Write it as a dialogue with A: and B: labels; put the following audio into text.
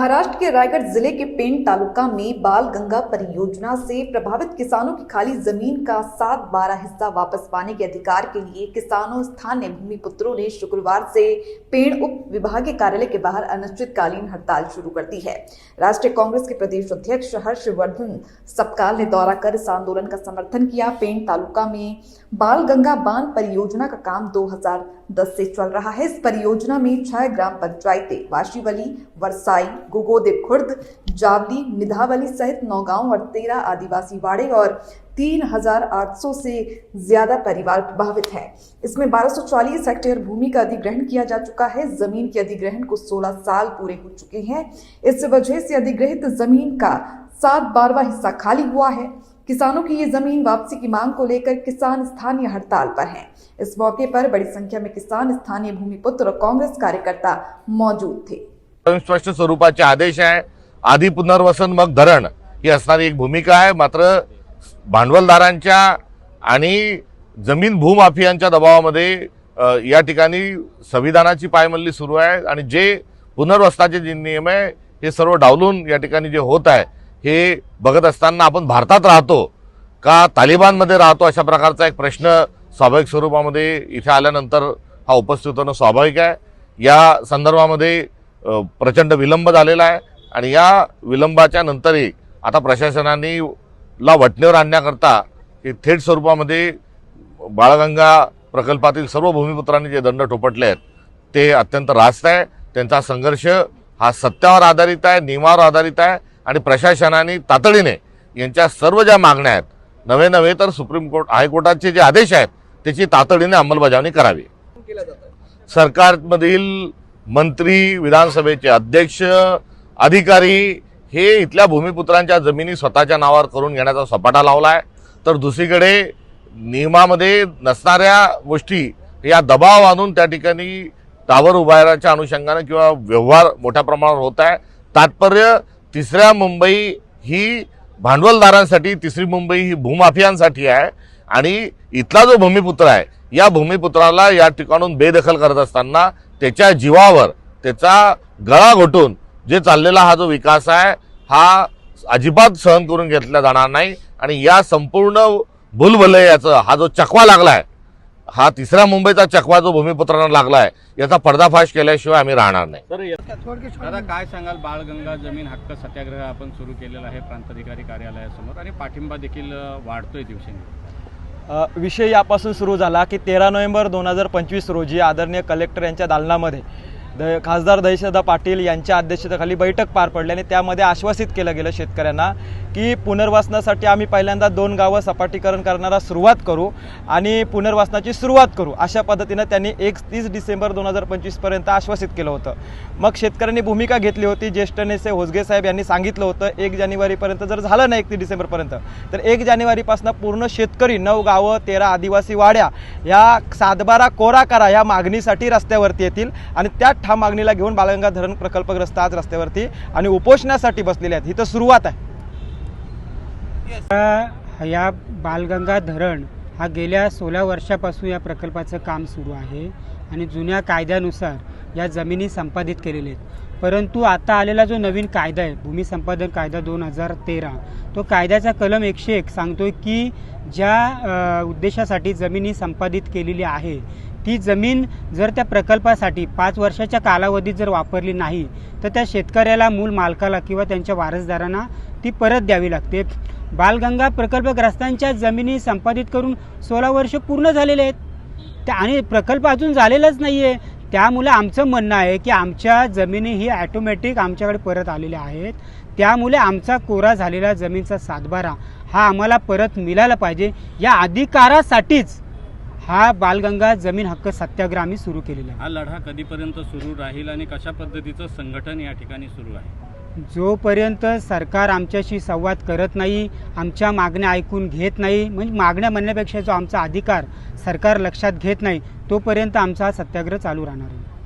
A: महाराष्ट्र के रायगढ़ जिले के पेंच तालुका में बाल गंगा परियोजना से प्रभावित किसानों की खाली जमीन का 7/12 हिस्सा वापस पाने के अधिकार के लिए किसानों स्थानीय भूमिपुत्रों ने शुक्रवार से पेंच उप विभागीय कार्यालय के बाहर अनिश्चितकालीन हड़ताल शुरू कर दी है। राष्ट्रीय कांग्रेस के प्रदेश अध्यक्ष हर्षवर्धन सपकाल ने दौरा कर इस आंदोलन का समर्थन किया। पेंच तालुका में बाल गंगा बांध परियोजना का काम 2010 से चल रहा है। इस परियोजना में 6 ग्राम पंचायतें वाशीवली, वरसाई, गुगोदेव खुर्द, जावली, मिधावली सहित 9 गांव और 13 आदिवासी वाड़े और 3800 से ज्यादा परिवार प्रभावित हैं। इसमें 1240 हेक्टेयर भूमि का अधिग्रहण किया जा चुका है। जमीन के अधिग्रहण को 16 साल पूरे हो चुके हैं। इस वजह से अधिग्रहित जमीन का 7/12 हिस्सा खाली हुआ है। किसानों की ये जमीन वापसी की मांग को लेकर किसान स्थानीय हड़ताल पर हैं। इस मौके पर बड़ी संख्या में किसान, स्थानीय भूमिपुत्र और कांग्रेस कार्यकर्ता मौजूद थे।
B: स्पष्ट स्वरूपाचे आदेश आहे। आधी पुनर्वसन मग धरण ही असणारी एक भूमिका आहे। मात्र भांडवलदारांच्या आणि जमीन भूमाफियांच्या दबावामध्ये या ठिकाणी संविधानाची पायमल्ली सुरू आहे आणि जे पुनर्वसनाचे जे नियम आहे हे सर्व डावलून या ठिकाणी जे होत आहे हे बघत असताना आपण भारतात राहतो का तालिबानमध्ये राहतो अशा प्रकारचा एक प्रश्न स्वाभाविक स्वरूपामध्ये इथे आल्यानंतर हा उपस्थित होणं स्वाभाविक आहे। या संदर्भामध्ये प्रचंड विलंब झालेला आहे आणि या विलंबाच्या नंतरही आता प्रशासनाने ला वटणीवर आणण्याकरता थेट स्वरूपामध्ये बाळगंगा प्रकल्पातील सर्व भूमिपुत्रांनी जे दंड ठोपटले आहेत ते अत्यंत रास्त आहे। त्यांचा संघर्ष हा सत्यावर आधारित आहे, नियमावर आधारित आहे आणि प्रशासनाने तातडीने यांच्या सर्व ज्या मागण्या आहेत, नवे तर सुप्रीम कोर्ट हायकोर्टाचे जे आदेश आहेत त्याची तातडीने अंमलबजावणी करावी। सरकारमधील मंत्री, विधानसभेचे अध्यक्ष, अधिकारी हे इथल्या भूमिपुत्रांच्या जमिनी स्वतःच्या नावावर करून घेण्याचा सपाटा लावलाय। तर दुसरीकडे नियमामध्ये नसणाऱ्या गोष्टी या दबाव आणून त्या ठिकाणी टावर उभारण्याच्या अनुषंगाने किंवा व्यवहार मोठ्या प्रमाणावर होत आहे। तात्पर्य तिसऱ्या मुंबई ही भांडवलदारांसाठी, तिसरी मुंबई ही भूमाफियांसाठी आहे आणि इथला जो भूमिपुत्र आहे या भूमिपुत्राला या ठिकाणून बेदखल करत असताना त्याच्या जीवावर त्याचा गळा घोटून जे चाललेला हा जो विकास आहे हा अजिबात सहन करून घेतला जाणार नाही आणि या संपूर्ण भूलभुलैयाचा हा जो चकवा लागलाय, हा तिसऱ्या मुंबईचा चकवा जो भूमिपुत्रांना लागलाय याचा पर्दाफाश केल्याशिवाय आम्ही राहणार नाही।
C: दादा काय सांगाल, बाळगंगा जमीन हक्क सत्याग्रह आपण सुरू केलेला आहे प्रांताधिकारी कार्यालयासमोर आणि पाठिंबा देखील वाढतोय दिवसेंदिवस।
D: विषय यापासून सुरू झाला की 13 नोव्हेंबर 2025 रोजी आदरणीय कलेक्टर यांच्या दालनामध्ये खासदार दहीशदा पाटील यांच्या अध्यक्षतेखाली बैठक पार पडली आणि त्यामध्ये आश्वासित केलं गेलं शेतकऱ्यांना की पुनर्वसनासाठी आम्ही पहिल्यांदा 2 गावं सपाटीकरण करण्याला सुरुवात करू आणि पुनर्वसनाची सुरुवात करू अशा पद्धतीनं त्यांनी 31 डिसेंबर 2025 पर्यंत आश्वासित केलं होतं। मग शेतकऱ्यांनी भूमिका घेतली होती। ज्येष्ठ नेते होसगे साहेब यांनी सांगितलं होतं 1 जानेवारीपर्यंत जर झालं नाही 31 डिसेंबरपर्यंत तर 1 जानेवारीपासून पूर्ण शेतकरी 9 गावं 13 आदिवासी वाड्या या 7/12 कोरा करा या मागणीसाठी रस्त्यावरती येतील आणि त्या ठाम मागणीला घेऊन बाळगंगा धरण प्रकल्पग्रस्त आज रस्त्यावरती आणि उपोषणासाठी बसलेले आहेत। ही तर सुरुवात आहे।
E: या बाळगंगा धरण हा गेल्या 16 वर्षापासून या प्रकल्पाचं काम सुरू आहे आणि जुन्या कायद्यानुसार या जमिनी संपादित केलेल्या आहेत। परंतु आता आलेला जो नवीन कायदा आहे भूमी संपादन कायदा 2013 तो कायद्याचा कलम 101 सांगतोय की ज्या उद्देशासाठी जमिनी संपादित केलेली आहे ती जमीन जर त्या प्रकल्पासाठी 5 वर्षाच्या कालावधीत जर वापरली नाही तर त्या शेतकऱ्याला, मूल मालकाला किंवा त्यांच्या वारसदारांना ती परत द्यावी लागते। बाळगंगा प्रकल्पग्रस्तांच्या जमिनी संपादित करून 16 वर्ष पूर्ण झालेले आहेत आणि प्रकल्प अजून झालेलाच नाही आहे। त्यामुळे आमचं म्हणणं आहे की आमच्या जमिनी ही ॲटोमॅटिक आमच्याकडे परत आलेल्या आहेत। त्यामुळे आमचा कोरा झालेला जमीनचा 7/12 हा आम्हाला परत मिळाला पाहिजे। या अधिकारासाठीच हा बाळगंगा जमीन हक्क सत्याग्रह आम्ही सुरू केलेला आहे।
C: हा लढा कधीपर्यंत सुरू राहील आणि कशा पद्धतीचं संघटन या ठिकाणी सुरू आहे?
E: जोपर्यंत सरकार आमच्याशी संवाद करत नाही, आमच्या मागण्या ऐकून घेत नाही, म्हणजे मागण्या म्हणण्यापेक्षा जो आमचा अधिकार सरकार लक्षात घेत नाही तोपर्यंत आमचा सत्याग्रह चालू राहणार आहे।